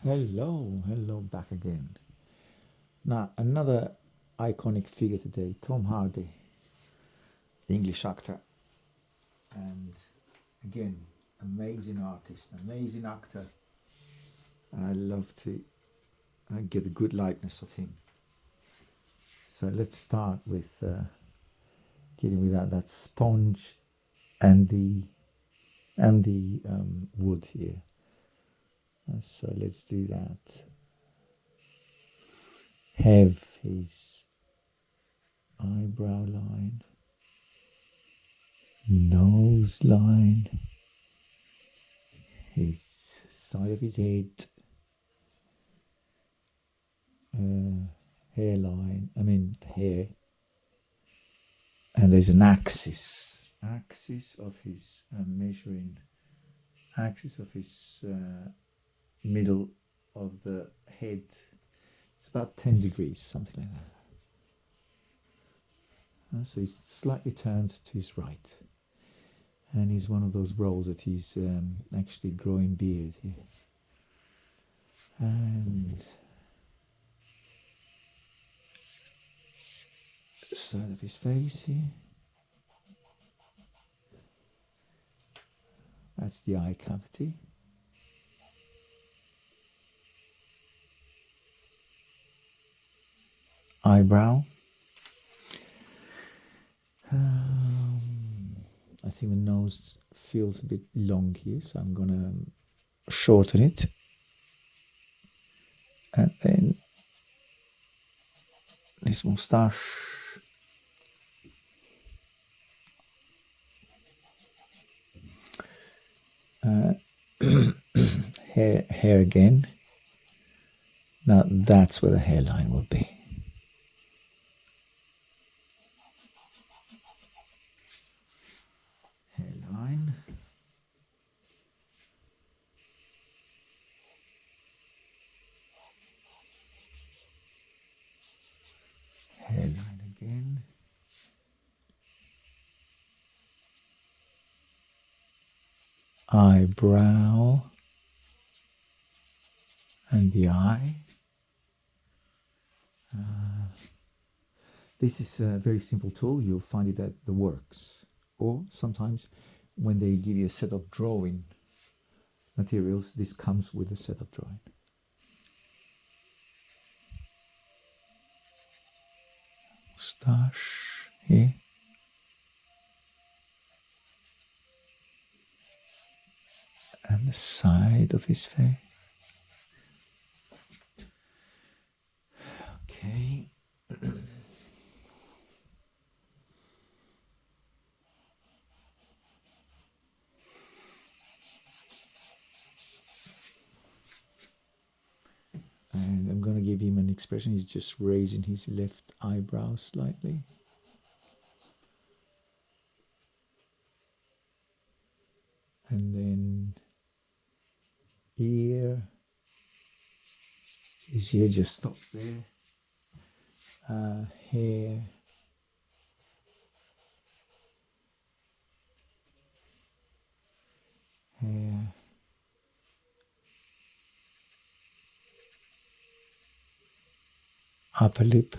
Hello, back again. Now, another iconic figure today, Tom Hardy, the English actor. And again, amazing artist, amazing actor. I love to get a good likeness of him. So let's start with getting without that sponge and the wood here. So let's do that. Have his eyebrow line, nose line, his side of his head, hairline, hair, and there's an axis of his measuring, axis of his middle of the head. It's about 10 degrees, something like that. So he's slightly turned to his right. And he's one of those roles that he's actually growing beard here. And the side of his face here. That's the eye cavity. Eyebrow. I think the nose feels a bit long here, so I'm gonna shorten it. And then this moustache. Hair again. Now that's where the hairline will be. Hairline. Hairline again. Eyebrow and the eye. This is a very simple tool. You'll find it at the works, or sometimes when they give you a set of drawing materials, this comes with a set of drawing. Moustache here. And the side of his face. Okay. And I'm going to give him an expression. He's just raising his left eyebrow slightly. And then ear. His ear just stops there. Hair. Hair. Upper lip.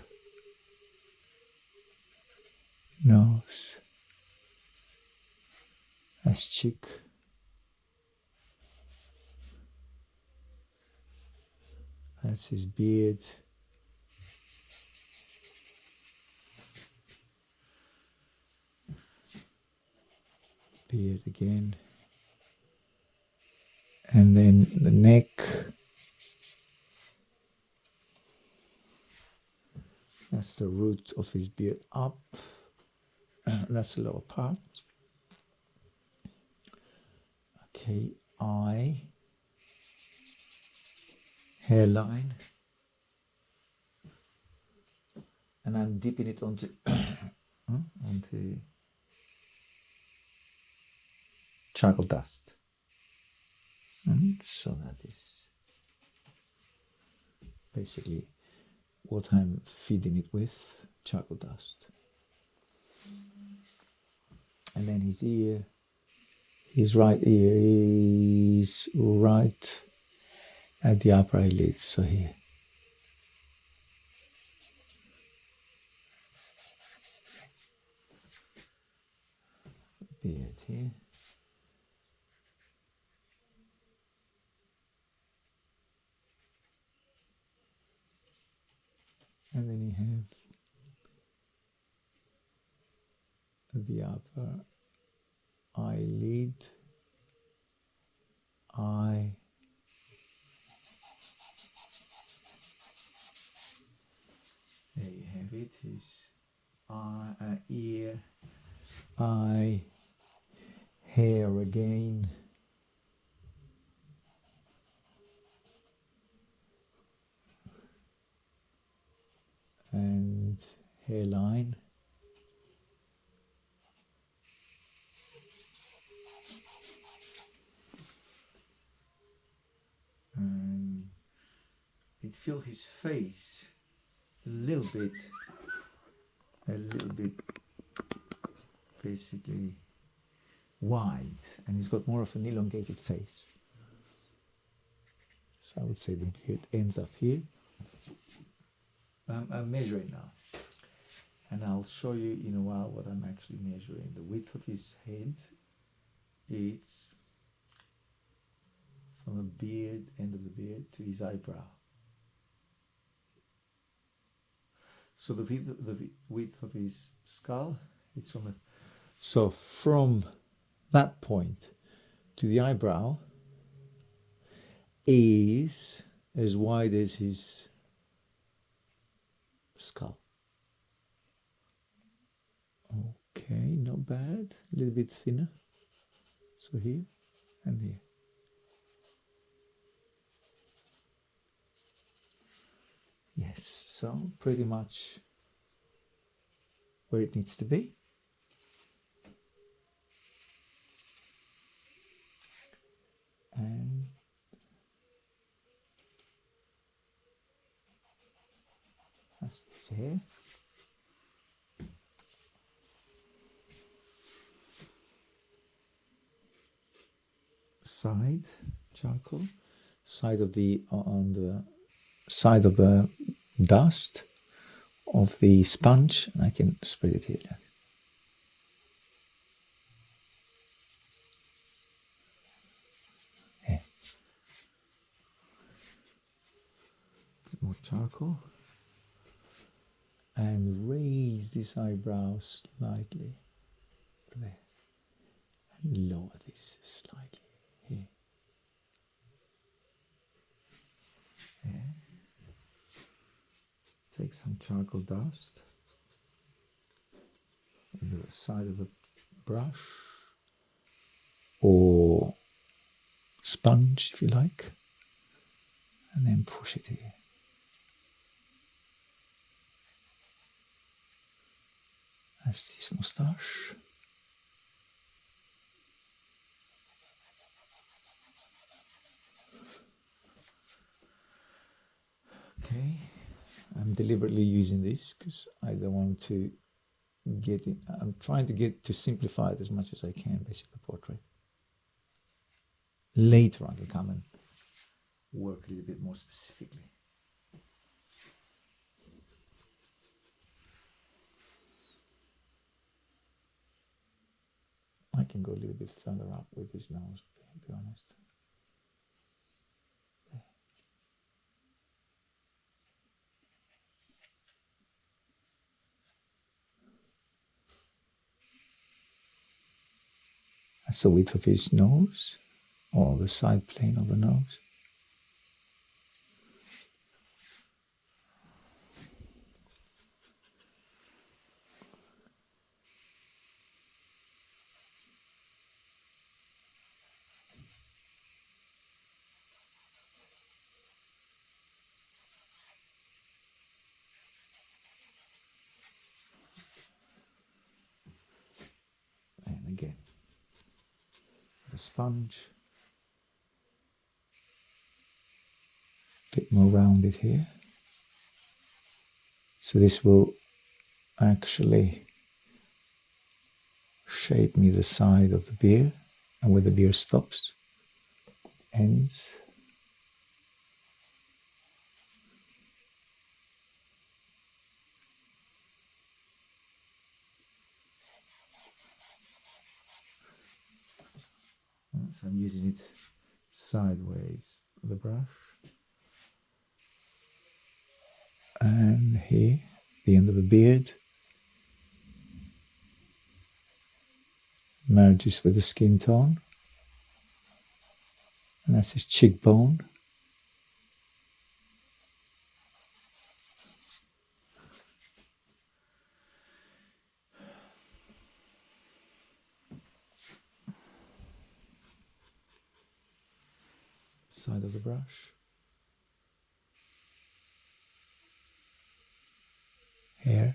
Nose. That's cheek. That's his beard. Beard again. And then the neck. That's the root of his beard up. That's the lower part. Okay, eye. Hairline. And I'm dipping it onto onto charcoal dust. So that is basically what I'm feeding it with, charcoal dust. And then his ear, his right ear is right at the upper eyelids, so here. Beard here. And then you have the upper eyelid, eye, there you have it, his eye, ear, eye, hair again, and hairline, and it filled his face a little bit basically wide, and he's got more of an elongated face. So I would say the beard ends up here. I'm measuring now, and I'll show you in a while what I'm actually measuring. The width of his head, it's from the beard, end of the beard, to his eyebrow. So the width of his skull, it's from that point to the eyebrow is as wide as his skull. Okay, not bad. A little bit thinner. So here and here. Yes, so pretty much where it needs to be. And that's this hair. Side charcoal, side of the on the side of the dust of the sponge, and I can spread it here. Yeah. More charcoal, and raise this eyebrow slightly there, and lower this slightly here. Yeah. Take some charcoal dust on the side of the brush or sponge if you like, and then push it here. That's this moustache. Okay, I'm deliberately using this because I don't want to get it. I'm trying to simplify it as much as I can, basically, the portrait. Later I can come and work a little bit more specifically. I can go a little bit further up with his nose, to be honest. That's the width of his nose, or the side plane of the nose. And again, the sponge, a bit more rounded here. So this will actually shape me the side of the beard, and where the beard stops, ends. So I'm using it sideways, the brush. And here, the end of the beard merges with the skin tone. And that's his cheekbone. Side of the brush. Hair.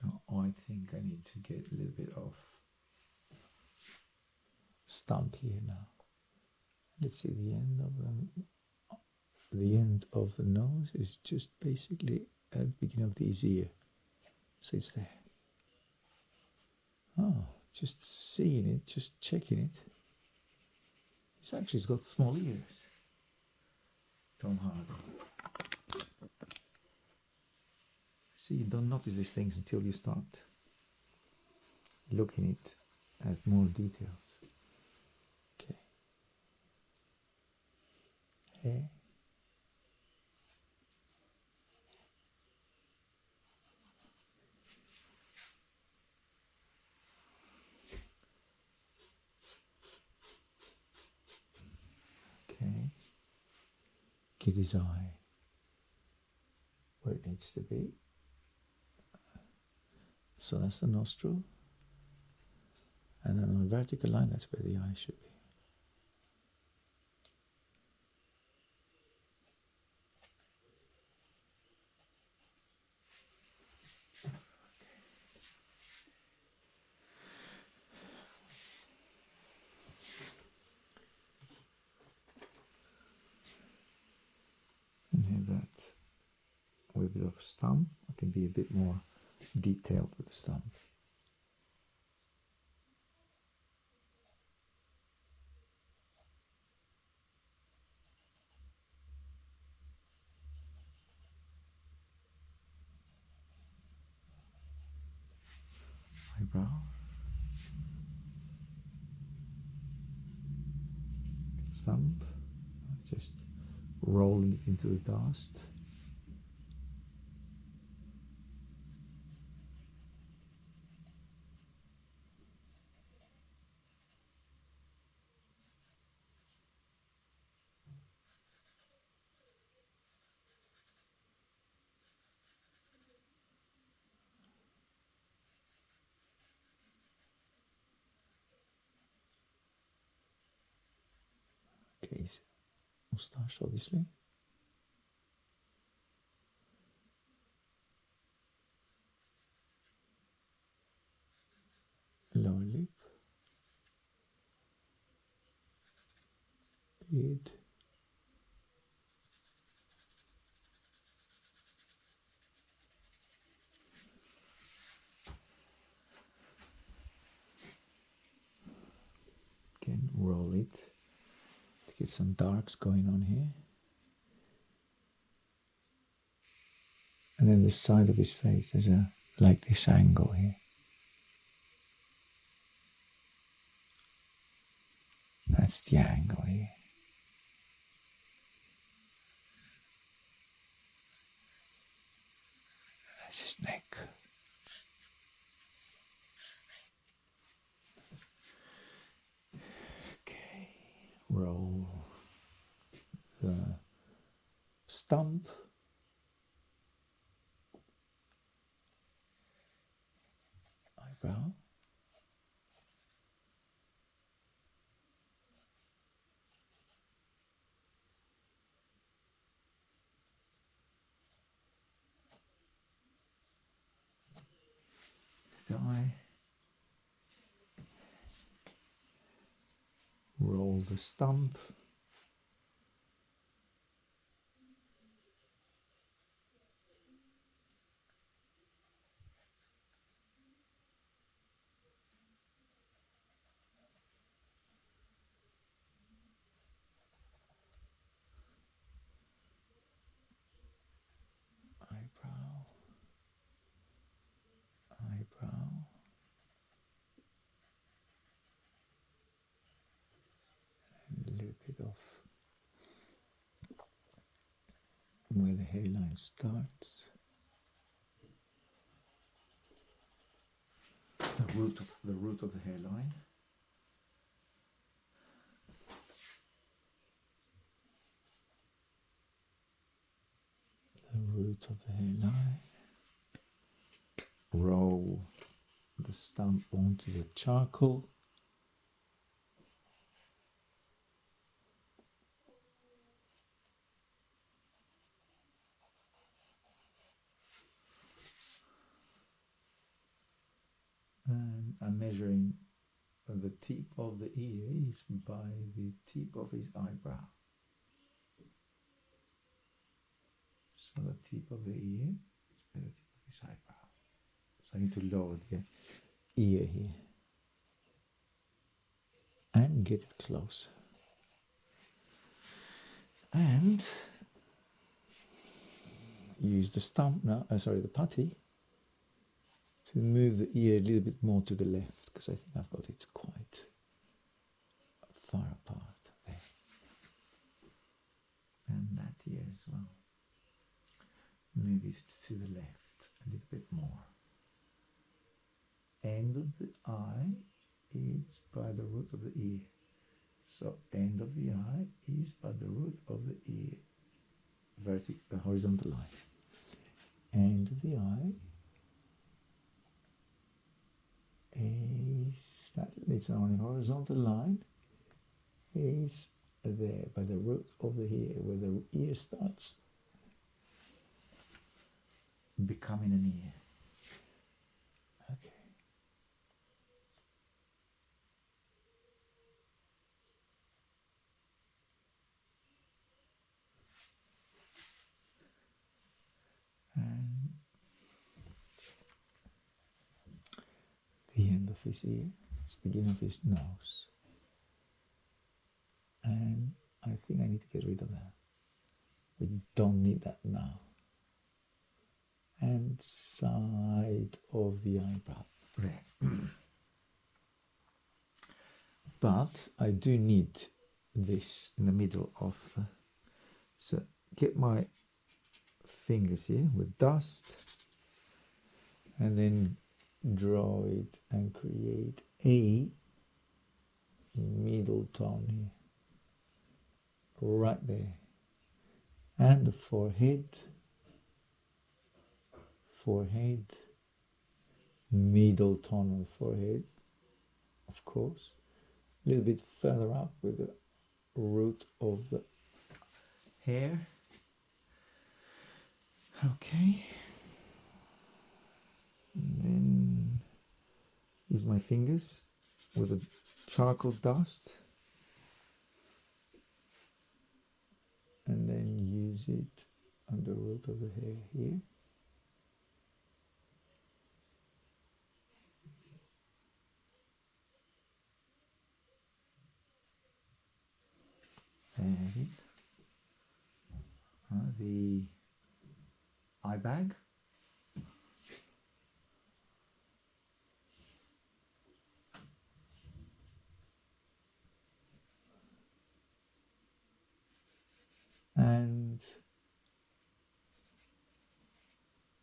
Now I think I need to get a little bit of stump here now. Let's see, the end of the nose is just basically at the beginning of his ear. So it's there. Oh, just seeing it, just checking it. He's got small ears. Tom Hardy. See, you don't notice these things until you start looking at more details. Okay. Hair. Okay. Get his eye where it needs to be. So that's the nostril. And then on a vertical line, that's where the eye should be. And here that with a bit of stump, I can be a bit more detailed with the stump. Eyebrow. Stump. Just rolling it into the dust. Okay, moustache obviously. Lower lip. Beard. Again, roll it to get some darks going on here. And then the side of his face, there's like this angle here. That's the angle here. That's his neck. Okay, roll the stump. Eyebrow. His eye. Roll the stump. where the hairline starts, the root of the hairline, roll the stump onto the charcoal, and I'm measuring the tip of the ears by the tip of his eyebrow. So the tip of the ear is by the tip of his eyebrow. So I need to lower the ear here and get it closer. And use the stump now, the putty, to move the ear a little bit more to the left, because I think I've got it quite far apart there. And that ear as well. Move it to the left a little bit more. End of the eye is by the root of the ear. So end of the eye is by the root of the ear, the horizontal line. End of the eye is that it's on a horizontal line, is there by the root of the ear, where the ear starts becoming an ear. Okay. And the end of his ear, it's the beginning of his nose. And I think I need to get rid of that. We don't need that now. And side of the eyebrow there. But I do need this in the middle of the, so get my fingers here with dust and then draw it and create a middle tone here, right there, and the forehead, middle tone on the forehead, of course, a little bit further up with the root of the hair. Okay, and then use my fingers with the charcoal dust and then use it on the root of the hair here. And the eye bag. And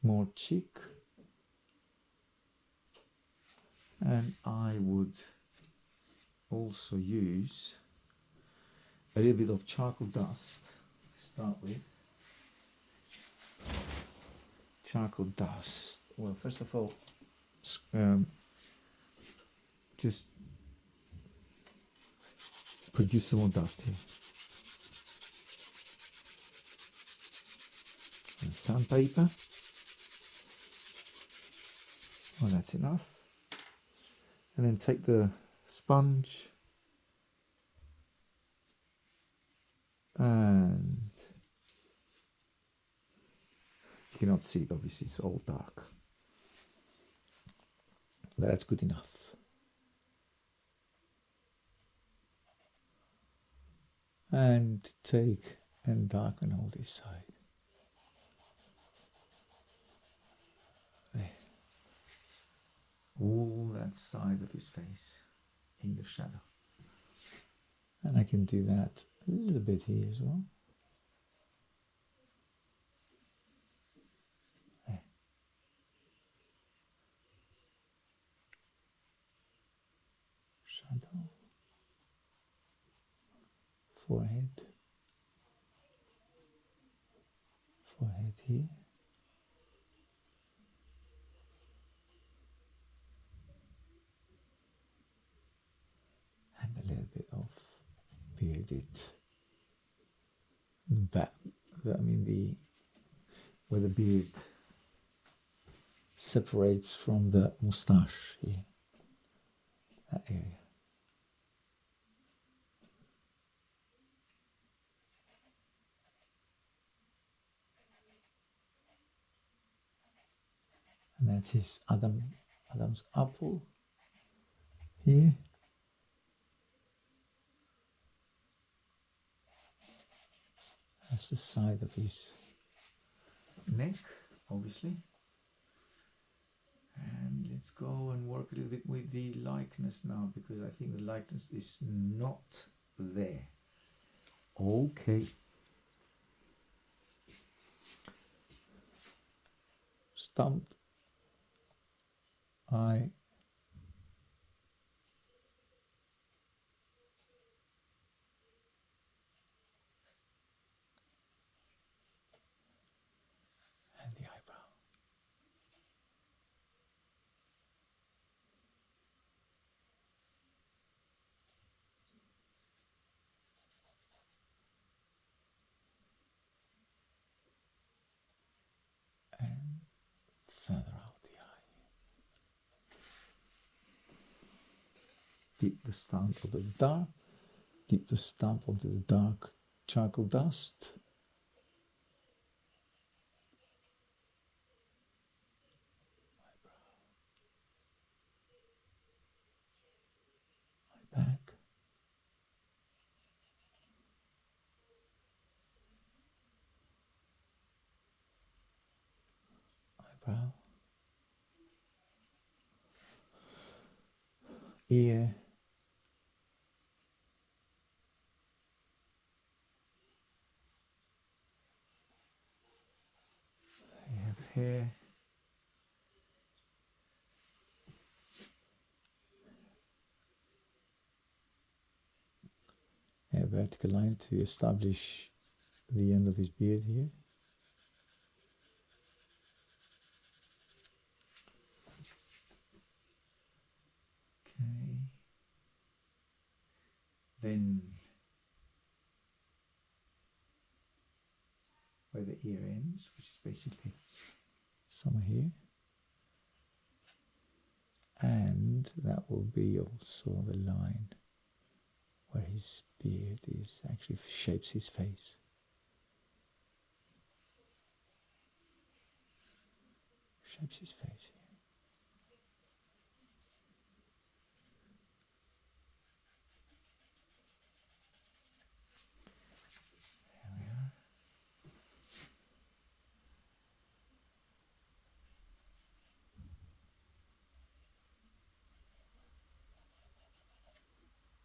more cheek. And I would also use a little bit of charcoal dust to start with. Charcoal dust. Well, first of all, just produce some more dust here. And sandpaper. Well, that's enough. And then take the sponge and you cannot see it, obviously, it's all dark. But that's good enough. And take and darken all this side. There. All that side of his face in the shadow. And I can do that A little bit here as well. Shadow. Forehead. Forehead here. And a little bit of bearded back. I mean the where the beard separates from the moustache here. That area. And that's his Adam's apple here. That's the side of his neck, obviously. And let's go and work a little bit with the likeness now, because I think the likeness is not there. Okay. Stump, eye, and the eyebrow. And feather out the eye. Keep the stump of the dark. Keep the stump onto the dark charcoal dust. Eye back. Eyebrow. Ear. You have hair. A vertical line to establish the end of his beard here. Okay. Then where the ear ends, which is basically somewhere here. And that will be also the line where his beard is actually shapes his face. Shapes his face here. There we are.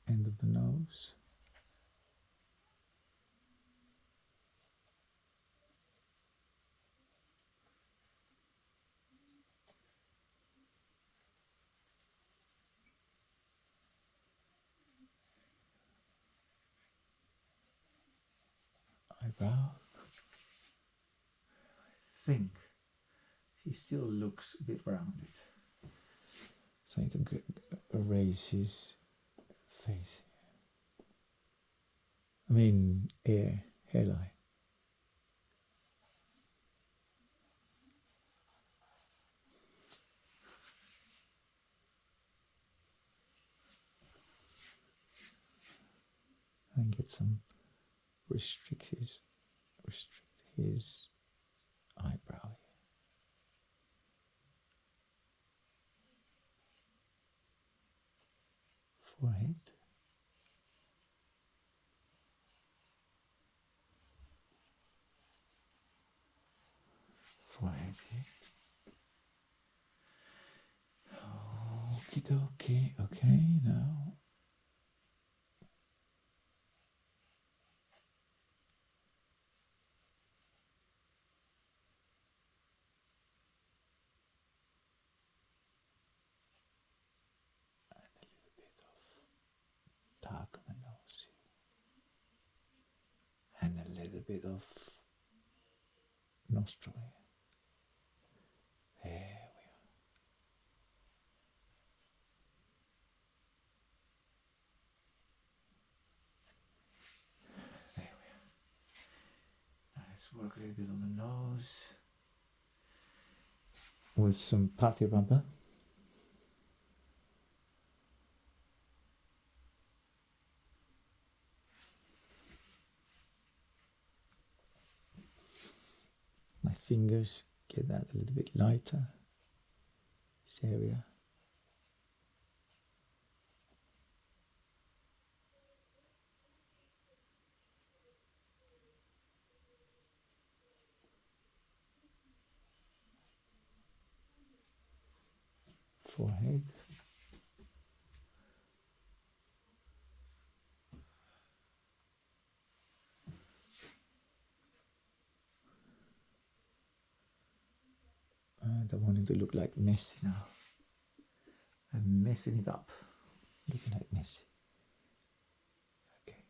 End of the nose. Eyebrow. I think he still looks a bit rounded. So I need to erase his face. I mean, hairline. And get some restrict his eyebrow. Forehead. Forehead here. Okie dokie. Okay, now bit of nostril here. There we are. There we are. Now let's work a little bit on the nose with some putty rubber. My fingers get that a little bit lighter, this area. Forehead. I don't want it to look like messy now. I'm messing it up, looking like messy. Okay.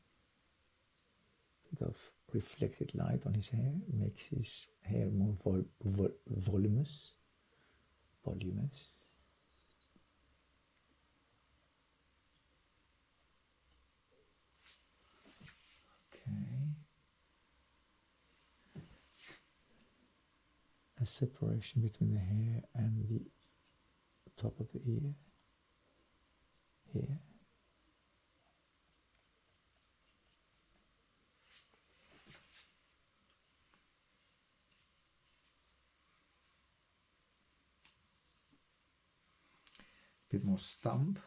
Bit of reflected light on his hair makes his hair more voluminous. Okay. A separation between the hair and the top of the ear here. A bit more sponge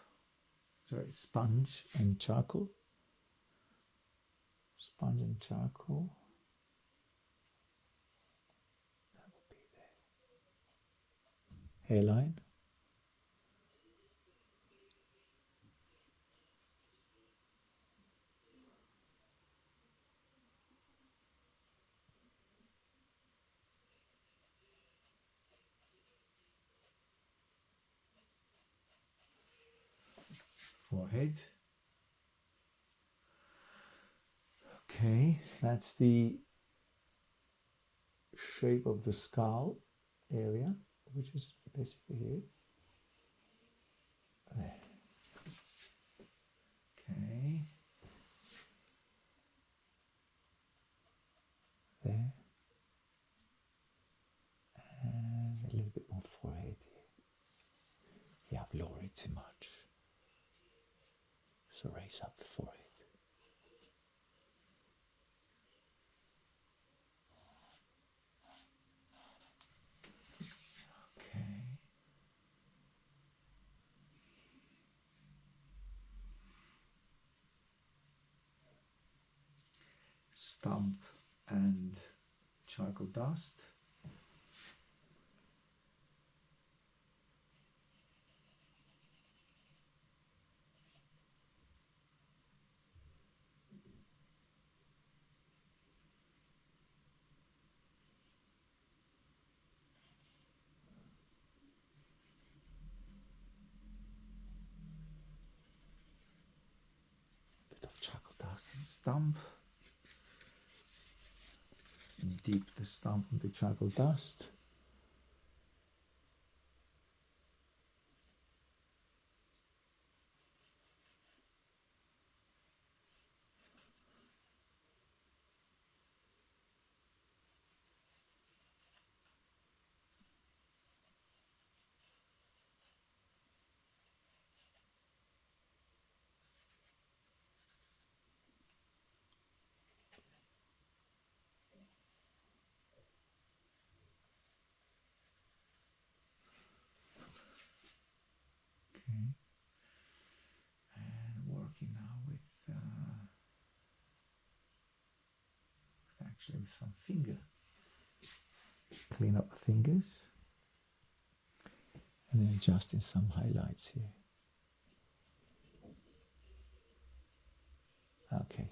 and charcoal. Sponge and charcoal. That would be the hairline. Forehead. Okay, that's the shape of the skull area, which is basically here. There. Okay. There. And a little bit more forehead here. Yeah, I've lowered it too much. So raise up the forehead. Okay. Stump and charcoal dust. Bit of charcoal dust and stump. Dip the stump in the charcoal dust. Okay. And working now with actually with some finger. Clean up the fingers. And then adjusting some highlights here. Okay.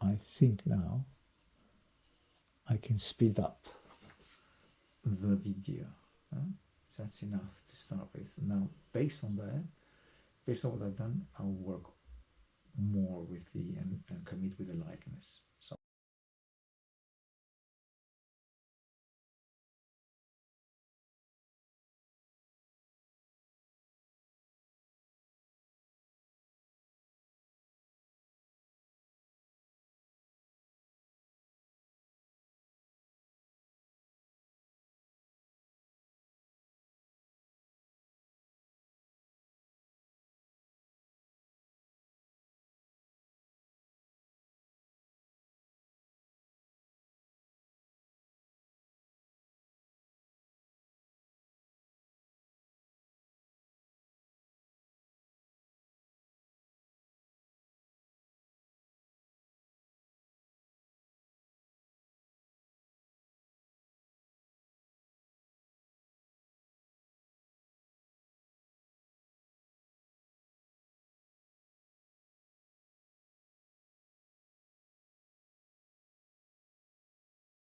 I think now I can speed up the video. So that's enough to start with. Now, based on that, based on what I've done, I'll work more with the